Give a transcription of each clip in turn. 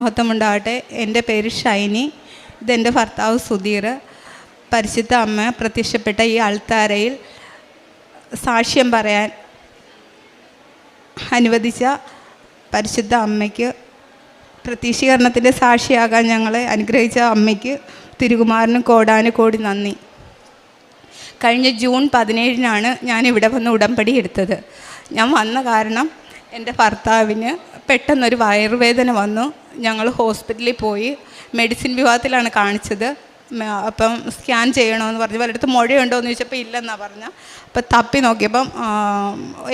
മഹത്വമുണ്ടാകട്ടെ. എൻ്റെ പേര് ഷൈനി. ഇതെൻ്റെ ഭർത്താവ് സുധീർ. പരിശുദ്ധ അമ്മ പ്രത്യക്ഷപ്പെട്ട ഈ അൾത്താരയിൽ സാക്ഷ്യം പറയാൻ അനുവദിച്ച പരിശുദ്ധ അമ്മയ്ക്ക്, പ്രത്യക്ഷീകരണത്തിൻ്റെ സാക്ഷിയാകാൻ ഞങ്ങളെ അനുഗ്രഹിച്ച അമ്മയ്ക്ക് തിരുകുമാരനും കോടാനുകോടി നന്ദി. കഴിഞ്ഞ ജൂൺ 17 ഞാനിവിടെ വന്ന് ഉടമ്പടി എടുത്തത്. ഞാൻ വന്ന കാരണം എൻ്റെ ഭർത്താവിന് പെട്ടെന്നൊരു വയറുവേദന വന്നു. ഞങ്ങൾ ഹോസ്പിറ്റലിൽ പോയി. മെഡിസിൻ വിഭാഗത്തിലാണ് കാണിച്ചത്. അപ്പം സ്കാൻ ചെയ്യണമെന്ന് പറഞ്ഞു. പലയിടത്ത് മുഴയുണ്ടോ എന്ന് ചോദിച്ചപ്പോൾ ഇല്ലെന്നാണ് പറഞ്ഞത്. അപ്പോൾ തപ്പി നോക്കിയപ്പം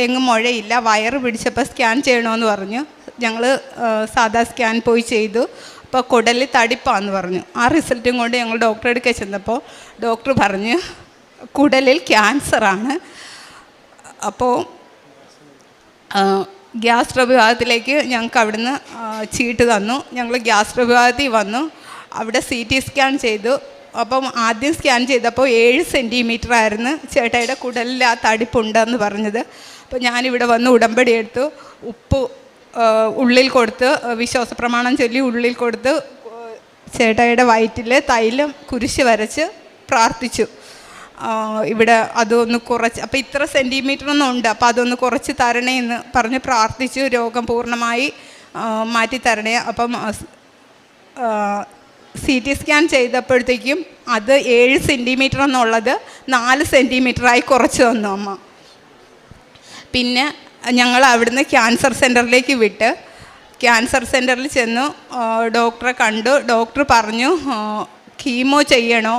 എങ്ങും മുഴയില്ല. വയറ് പിടിച്ചപ്പോൾ സ്കാൻ ചെയ്യണമെന്ന് പറഞ്ഞു. ഞങ്ങൾ സാധാ സ്കാൻ പോയി ചെയ്തു. അപ്പോൾ കുടലിൽ തടിപ്പാന്ന് പറഞ്ഞു. ആ റിസൾട്ടും കൊണ്ട് ഞങ്ങൾ ഡോക്ടറെ അടുക്കൽ ചെന്നപ്പോൾ ഡോക്ടർ പറഞ്ഞ് കുടലിൽ ക്യാൻസറാണ്. അപ്പോൾ ഗ്യാസ്ട്രോ വിഭാഗത്തിലേക്ക് ഞങ്ങൾക്ക് അവിടുന്ന് ചീട്ട് തന്നു. ഞങ്ങൾ ഗ്യാസ്ട്രോ വിഭാഗത്തിൽ വന്നു. അവിടെ CT സ്കാൻ ചെയ്തു. അപ്പം ആദ്യം സ്കാൻ ചെയ്തപ്പോൾ 7 സെൻറ്റിമീറ്റർ ആയിരുന്നു ചേട്ടായിയുടെ കുടലിൽ ആ തടിപ്പുണ്ടെന്ന് പറഞ്ഞത്. അപ്പോൾ ഞാനിവിടെ വന്ന് ഉടമ്പടി എടുത്തു. ഉപ്പ് ഉള്ളിൽ കൊടുത്ത് വിശ്വാസ പ്രമാണം ചൊല്ലി ഉള്ളിൽ കൊടുത്ത് ചേട്ടായിയുടെ വയറ്റിൽ തൈലം കുരിശ് വരച്ച് പ്രാർത്ഥിച്ചു. ഇവിടെ അതൊന്ന് കുറച്ച്, അപ്പോൾ ഇത്ര സെൻറ്റിമീറ്ററൊന്നും ഉണ്ട്, അപ്പോൾ അതൊന്ന് കുറച്ച് തരണേ എന്ന് പറഞ്ഞ് പ്രാർത്ഥിച്ചു. രോഗം പൂർണ്ണമായി മാറ്റിത്തരണേ. അപ്പം CT സ്കാൻ ചെയ്തപ്പോഴത്തേക്കും അത് 7 സെൻറ്റിമീറ്റർ എന്നുള്ളത് 4 സെൻറ്റിമീറ്ററായി കുറച്ച് തന്നു അമ്മ. പിന്നെ ഞങ്ങൾ അവിടുന്ന് ക്യാൻസർ സെൻറ്ററിലേക്ക് വിട്ട് ക്യാൻസർ സെൻറ്ററിൽ ചെന്നു. ഡോക്ടറെ കണ്ടു. ഡോക്ടർ പറഞ്ഞു കീമോ ചെയ്യണോ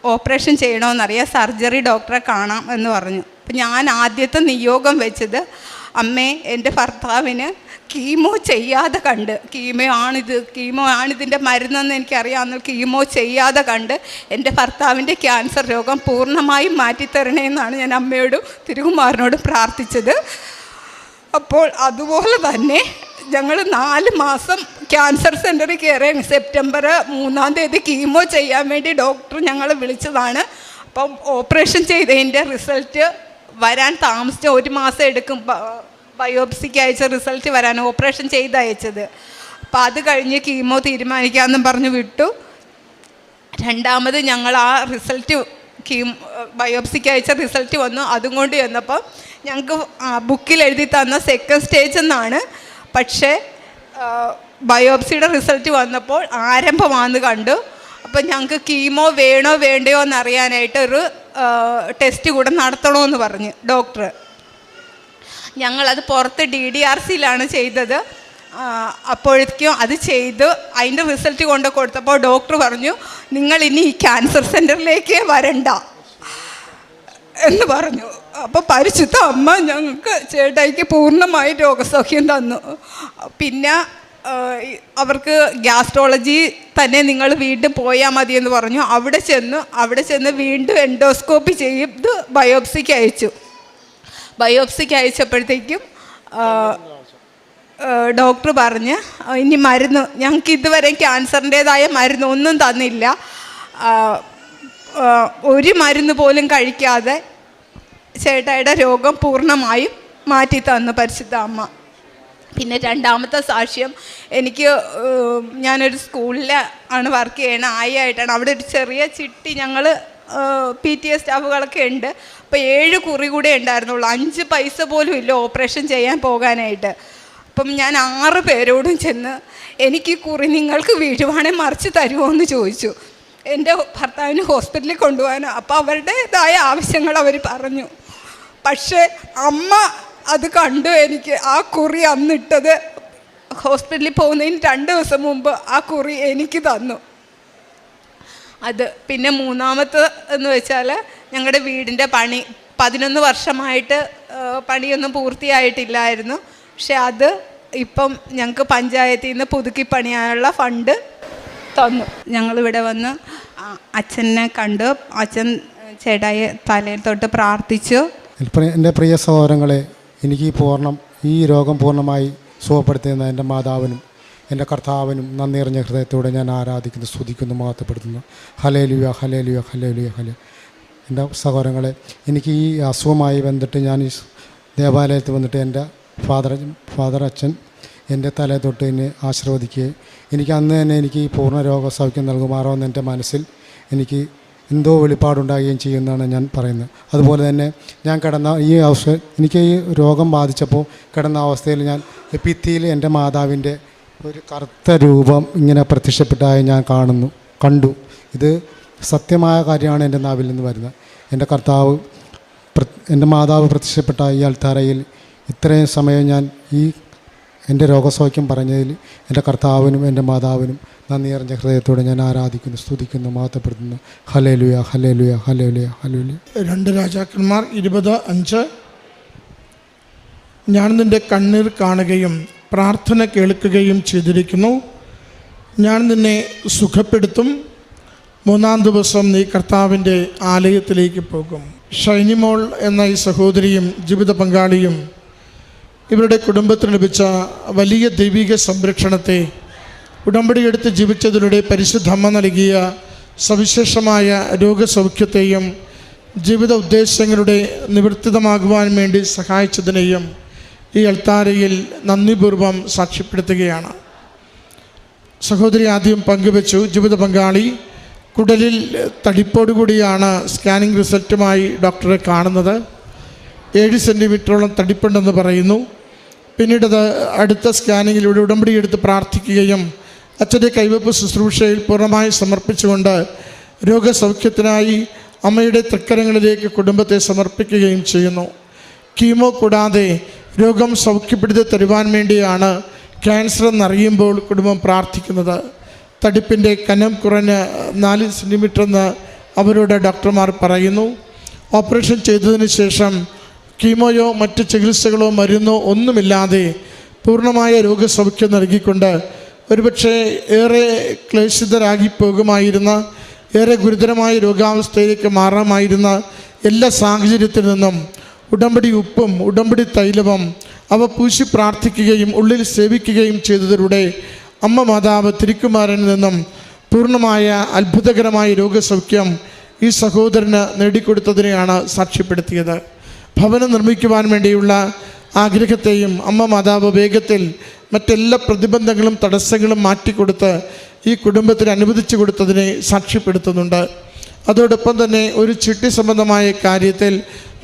ഓപ്പറേഷൻ ചെയ്യണമെന്നറിയാം, സർജറി ഡോക്ടറെ കാണാം എന്ന് പറഞ്ഞു. അപ്പം ഞാൻ ആദ്യത്തെ നിയോഗം വെച്ചത്, അമ്മേ എൻ്റെ ഭർത്താവിന് കീമോ ചെയ്യാതെ കണ്ട്, കീമോ ആണിതിൻ്റെ മരുന്നെന്ന് എനിക്കറിയാവുന്ന, കീമോ ചെയ്യാതെ കണ്ട് എൻ്റെ ഭർത്താവിൻ്റെ ക്യാൻസർ രോഗം പൂർണ്ണമായും മാറ്റിത്തരണേന്നാണ് ഞാൻ അമ്മയോടും തിരുകുമാരനോടും പ്രാർത്ഥിച്ചത്. അപ്പോൾ അതുപോലെ തന്നെ ഞങ്ങൾ 4 മാസം ക്യാൻസർ സെൻറ്ററിൽ കയറി. സെപ്റ്റംബർ 3 കീമോ ചെയ്യാൻ വേണ്ടി ഡോക്ടർ ഞങ്ങളെ വിളിച്ചതാണ്. അപ്പം ഓപ്പറേഷൻ ചെയ്തതിൻ്റെ റിസൾട്ട് വരാൻ താമസിച്ച 1 മാസം എടുക്കും. ബയോപ്സിക്ക് അയച്ച റിസൾട്ട് വരാൻ, ഓപ്പറേഷൻ ചെയ്ത് അയച്ചത്. അപ്പോൾ അത് കഴിഞ്ഞ് കീമോ തീരുമാനിക്കാമെന്നും പറഞ്ഞ് വിട്ടു. രണ്ടാമത് ഞങ്ങൾ ആ റിസൾട്ട് ബയോപ്സിക്ക് അയച്ച റിസൾട്ട് വന്നു. അതും കൊണ്ട് ചെന്നപ്പോൾ ഞങ്ങൾക്ക് ബുക്കിൽ എഴുതി തന്ന 2nd സ്റ്റേജ് എന്നാണ്. പക്ഷേ ബയോപ്സിയുടെ റിസൾട്ട് വന്നപ്പോൾ ആരംഭമാണെന്ന് കണ്ടു. അപ്പം ഞങ്ങൾക്ക് കീമോ വേണോ വേണ്ടയോ എന്നറിയാനായിട്ടൊരു ടെസ്റ്റ് കൂടെ നടത്തണമെന്ന് പറഞ്ഞു ഡോക്ടർ. ഞങ്ങളത് പുറത്ത് DDRCയിലാണ് ചെയ്തത്. അപ്പോഴേക്കും അത് ചെയ്ത് അതിൻ്റെ റിസൾട്ട് കൊണ്ട് കൊടുത്തപ്പോൾ ഡോക്ടർ പറഞ്ഞു, നിങ്ങൾ ഇനി ഈ ക്യാൻസർ സെൻറ്ററിലേക്ക് വരണ്ട എന്ന് പറഞ്ഞു. അപ്പോൾ പരിശുദ്ധ അമ്മ ഞങ്ങൾക്ക് ചേട്ടായിക്ക് പൂർണ്ണമായി രോഗസൗഖ്യം തന്നു. പിന്നെ അവർക്ക് ഗ്യാസ്ട്രോളജി തന്നെ നിങ്ങൾ വീണ്ടും പോയാൽ മതിയെന്ന് പറഞ്ഞു. അവിടെ ചെന്ന് വീണ്ടും എൻഡോസ്കോപ്പി ചെയ്ത് ബയോപ്സിക്ക് അയച്ചു. ബയോപ്സിക്ക് അയച്ചപ്പോഴത്തേക്കും ഡോക്ടർ പറഞ്ഞ് ഇനി മരുന്ന്, ഞങ്ങൾക്ക് ഇതുവരെ ക്യാൻസറിൻ്റേതായ മരുന്ന് ഒന്നും തന്നില്ല. ഒരു മരുന്ന് പോലും കഴിക്കാതെ ചേട്ടായിയുടെ രോഗം പൂർണ്ണമായും മാറ്റി തന്നു പരിശുദ്ധ അമ്മ. പിന്നെ രണ്ടാമത്തെ സാക്ഷ്യം, ഞാനൊരു സ്കൂളിൽ ആണ് വർക്ക് ചെയ്യണത്, ആയിട്ടാണ്. അവിടെ ഒരു ചെറിയ ചിട്ടി, ഞങ്ങൾ PTA സ്റ്റാഫുകളൊക്കെ ഉണ്ട്. അപ്പോൾ 7 കുറി കൂടെ ഉണ്ടായിരുന്നുള്ളൂ. 5 പൈസ പോലും ഇല്ല ഓപ്പറേഷൻ ചെയ്യാൻ പോകാനായിട്ട്. അപ്പം ഞാൻ 6 പേരോടും ചെന്ന് എനിക്ക് കുറി നിങ്ങൾക്ക് വീഴുവാണെങ്കിൽ മറിച്ച് തരുമോ എന്ന് ചോദിച്ചു. എൻ്റെ ഭർത്താവിന് ഹോസ്പിറ്റലിൽ കൊണ്ടുപോകാനോ. അപ്പോൾ അവരുടേതായ ആവശ്യങ്ങൾ അവർ പറഞ്ഞു. പക്ഷേ അമ്മ അത് കണ്ടു. എനിക്ക് ആ കുറി അന്നിട്ടത് ഹോസ്പിറ്റലിൽ പോകുന്നതിന് 2 ദിവസം മുമ്പ് ആ കുറി എനിക്ക് തന്നു. അത് പിന്നെ മൂന്നാമത്തെ എന്ന് വെച്ചാൽ, ഞങ്ങളുടെ വീടിൻ്റെ പണി 11 വർഷമായിട്ട് പണിയൊന്നും പൂർത്തിയായിട്ടില്ലായിരുന്നു. പക്ഷെ അത് ഇപ്പം ഞങ്ങൾക്ക് പഞ്ചായത്തിൽ നിന്ന് പുതുക്കി പണിയാനുള്ള ഫണ്ട് തന്നു. ഞങ്ങളിവിടെ വന്ന് അച്ഛനെ കണ്ടു. അച്ഛൻ ചേട്ടായി തലയിൽ തൊട്ട് പ്രാർത്ഥിച്ചു. എൻ്റെ പ്രിയ സഹോദരങ്ങളെ, എനിക്ക് ഈ രോഗം പൂർണ്ണമായി സുഖപ്പെടുത്തുന്ന എൻ്റെ മാതാവിനും എൻ്റെ കർത്താവിനും നന്ദി നിറഞ്ഞ ഹൃദയത്തോടെ ഞാൻ ആരാധിക്കുന്നു, സ്തുതിക്കുന്നു, മഹത്വപ്പെടുത്തുന്നു. Hallelujah, hallelujah, hallelujah, hallelujah. എൻ്റെ സഹോദരങ്ങളെ, എനിക്ക് ഈ അസുഖമായി ബന്ധപ്പെട്ട് ഞാൻ ഈ ദേവാലയത്തിൽ വന്നിട്ട് എൻ്റെ ഫാദർ അച്ഛൻ എൻ്റെ തല തൊട്ട് എന്നെ ആശീർവദിക്കുകയും എനിക്ക് അന്ന് തന്നെ എനിക്ക് ഈ പൂർണ്ണ രോഗസൗഖ്യം നൽകുമാറോ എന്ന് എൻ്റെ മനസ്സിൽ എനിക്ക് എന്തോ വെളിപ്പാടുണ്ടാകുകയും ചെയ്യുമെന്നാണ് ഞാൻ പറയുന്നത്. അതുപോലെ തന്നെ ഞാൻ കിടന്ന ഈ അവസ്ഥ എനിക്ക് ഈ രോഗം ബാധിച്ചപ്പോൾ കിടന്ന അവസ്ഥയിൽ ഞാൻ ഭിത്തിയിൽ എൻ്റെ മാതാവിൻ്റെ ഒരു കറുത്ത രൂപം ഇങ്ങനെ പ്രത്യക്ഷപ്പെട്ടായി ഞാൻ കണ്ടു. ഇത് സത്യമായ കാര്യമാണ് എൻ്റെ നാവിൽ നിന്ന് വരുന്നത്. എൻ്റെ മാതാവ് പ്രത്യക്ഷപ്പെട്ട ഈ അൾത്താരയിൽ ഇത്രയും സമയം ഞാൻ ഈ എൻ്റെ രോഗസൗഖ്യം പറഞ്ഞതിൽ എൻ്റെ കർത്താവിനും എൻ്റെ മാതാവിനും നന്ദി അറിഞ്ഞ ഹൃദയത്തോടെ ഞാൻ ആരാധിക്കുന്നു, സ്തുതിക്കുന്നു, മഹത്വപ്പെടുത്തുന്നു. Hallelujah, hallelujah, hallelujah, hallelujah. 2 രാജാക്കന്മാർ 20:5. ഞാൻ നിൻ്റെ കണ്ണീർ കാണുകയും പ്രാർത്ഥന കേൾക്കുകയും ചെയ്തിരിക്കുന്നു. ഞാൻ നിന്നെ സുഖപ്പെടുത്തും. 3-ാം ദിവസം നീ കർത്താവിൻ്റെ ആലയത്തിലേക്ക് പോകും. ഷൈനിമോൾ എന്ന ഈ സഹോദരിയും ജീവിത പങ്കാളിയും ഇവരുടെ കുടുംബത്തിന് ലഭിച്ച വലിയ ദൈവിക സംരക്ഷണത്തെ ഉടമ്പടിയെടുത്ത് ജീവിച്ചതിലൂടെ പരിശുദ്ധമ്മ നൽകിയ സവിശേഷമായ രോഗസൗഖ്യത്തെയും ജീവിത ഉദ്ദേശങ്ങളുടെ നിവർത്തിതമാകുവാൻ വേണ്ടി സഹായിച്ചതിനെയും ഈ അൾത്താരയിൽ നന്ദിപൂർവ്വം സാക്ഷ്യപ്പെടുത്തുകയാണ്. സഹോദരി ആദ്യം പങ്കുവച്ചു, ജീവിത പങ്കാളി കുടലിൽ തടിപ്പോടുകൂടിയാണ് സ്കാനിങ് റിസൾട്ടുമായി ഡോക്ടറെ കാണുന്നത്. 7 സെൻറ്റിമീറ്ററോളം തടിപ്പുണ്ടെന്ന് പറയുന്നു. പിന്നീടത് അടുത്ത സ്കാനിങ്ങിലൂടെ ഉടമ്പടിയെടുത്ത് പ്രാർത്ഥിക്കുകയും അച്ഛൻ്റെ കൈവപ്പ് ശുശ്രൂഷയിൽ പൂർണ്ണമായി സമർപ്പിച്ചുകൊണ്ട് രോഗസൗഖ്യത്തിനായി അമ്മയുടെ തൃക്കരങ്ങളിലേക്ക് കുടുംബത്തെ സമർപ്പിക്കുകയും ചെയ്യുന്നു. കീമോ കൂടാതെ രോഗം സൗഖ്യപ്പെടുത്തി തരുവാൻ വേണ്ടിയാണ് ക്യാൻസർ എന്നറിയുമ്പോൾ കുടുംബം പ്രാർത്ഥിക്കുന്നത്. തടിപ്പിൻ്റെ കനം കുറഞ്ഞ് 4 സെൻറ്റിമീറ്റർ എന്ന് അവരോട് ഡോക്ടർമാർ പറയുന്നു. ഓപ്പറേഷൻ ചെയ്തതിന് ശേഷം കീമോയോ മറ്റ് ചികിത്സകളോ മരുന്നോ ഒന്നുമില്ലാതെ പൂർണ്ണമായ രോഗസൗഖ്യം നൽകിക്കൊണ്ട് ഒരുപക്ഷെ ഏറെ ക്ലേശിതരാകി പോകുമായിരുന്ന, ഏറെ ഗുരുതരമായ രോഗാവസ്ഥയിലേക്ക് മാറാമായിരുന്ന എല്ലാ സാഹചര്യത്തിൽ നിന്നും ഉടമ്പടി ഉപ്പും ഉടമ്പടി തൈലവും അവ പൂശി പ്രാർത്ഥിക്കുകയും ഉള്ളിൽ സേവിക്കുകയും ചെയ്തതിലൂടെ അമ്മ മാതാവ് തിരുക്കുമാരനിൽ നിന്നും പൂർണ്ണമായ അത്ഭുതകരമായ രോഗസൗഖ്യം ഈ സഹോദരന് നേടിക്കൊടുത്തതിനെയാണ് സാക്ഷ്യപ്പെടുത്തിയത്. ഭവനം നിർമ്മിക്കുവാൻ വേണ്ടിയുള്ള ആഗ്രഹത്തെയും അമ്മ മാതാവ് വേഗത്തിൽ മറ്റെല്ലാ പ്രതിബന്ധങ്ങളും തടസ്സങ്ങളും മാറ്റിക്കൊടുത്ത് ഈ കുടുംബത്തിന് അനുവദിച്ചു കൊടുത്തതിനെ സാക്ഷ്യപ്പെടുത്തുന്നുണ്ട്. അതോടൊപ്പം തന്നെ ഒരു ചിട്ടി സംബന്ധമായ കാര്യത്തിൽ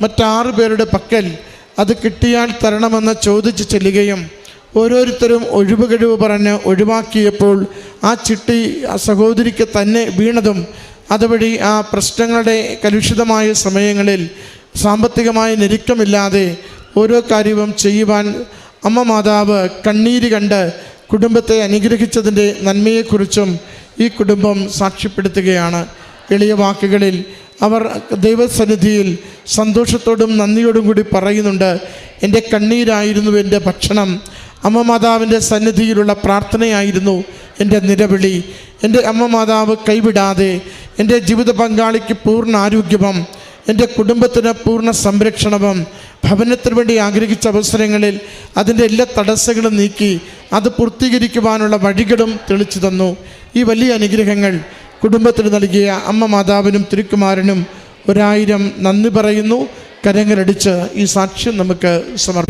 മറ്റ്6 പേരുടെ പക്കൽ അത് കിട്ടിയാൽ തരണമെന്ന് ചോദിച്ച് ചെല്ലുകയും ഓരോരുത്തരും ഒഴിവുകഴിവ് പറഞ്ഞ് ഒഴിവാക്കിയപ്പോൾ ആ ചിട്ടി ആ സഹോദരിക്ക് തന്നെ വീണതും അതുവഴി ആ പ്രശ്നങ്ങളുടെ കലുഷിതമായ സമയങ്ങളിൽ സാമ്പത്തികമായ ഞെരുക്കമില്ലാതെ ഓരോ കാര്യവും ചെയ്യുവാൻ അമ്മ മാതാവ് കണ്ണീര് കണ്ട് കുടുംബത്തെ അനുഗ്രഹിച്ചതിൻ്റെ നന്മയെക്കുറിച്ചും ഈ കുടുംബം സാക്ഷ്യപ്പെടുത്തുകയാണ്. എളിയ വാക്കുകളിൽ അവർ ദൈവസന്നിധിയിൽ സന്തോഷത്തോടും നന്ദിയോടും കൂടി പറയുന്നുണ്ട്, എൻ്റെ കണ്ണീരായിരുന്നു എൻ്റെ ഭക്ഷണം, അമ്മ മാതാവിൻ്റെ സന്നിധിയിലുള്ള പ്രാർത്ഥനയായിരുന്നു എൻ്റെ നിലവിളി. എൻ്റെ അമ്മ മാതാവ് കൈവിടാതെ എൻ്റെ ജീവിത പങ്കാളിക്ക് പൂർണ്ണ ആരോഗ്യവും എൻ്റെ കുടുംബത്തിന് പൂർണ്ണ സംരക്ഷണവും ഭവനത്തിന് വേണ്ടി ആഗ്രഹിച്ച അവസരങ്ങളിൽ അതിൻ്റെ എല്ലാ തടസ്സങ്ങളും നീക്കി അത് പൂർത്തീകരിക്കുവാനുള്ള വഴികളും തെളിച്ചു തന്നു. ഈ വലിയ അനുഗ്രഹങ്ങൾ കുടുംബത്തിന് നൽകിയ അമ്മ മാതാവിനും തിരുക്കുമാരനും 1000 നന്ദി പറയുന്നു. കരങ്ങളടിച്ച് ഈ സാക്ഷ്യം നമുക്ക് സമർപ്പിക്കാം.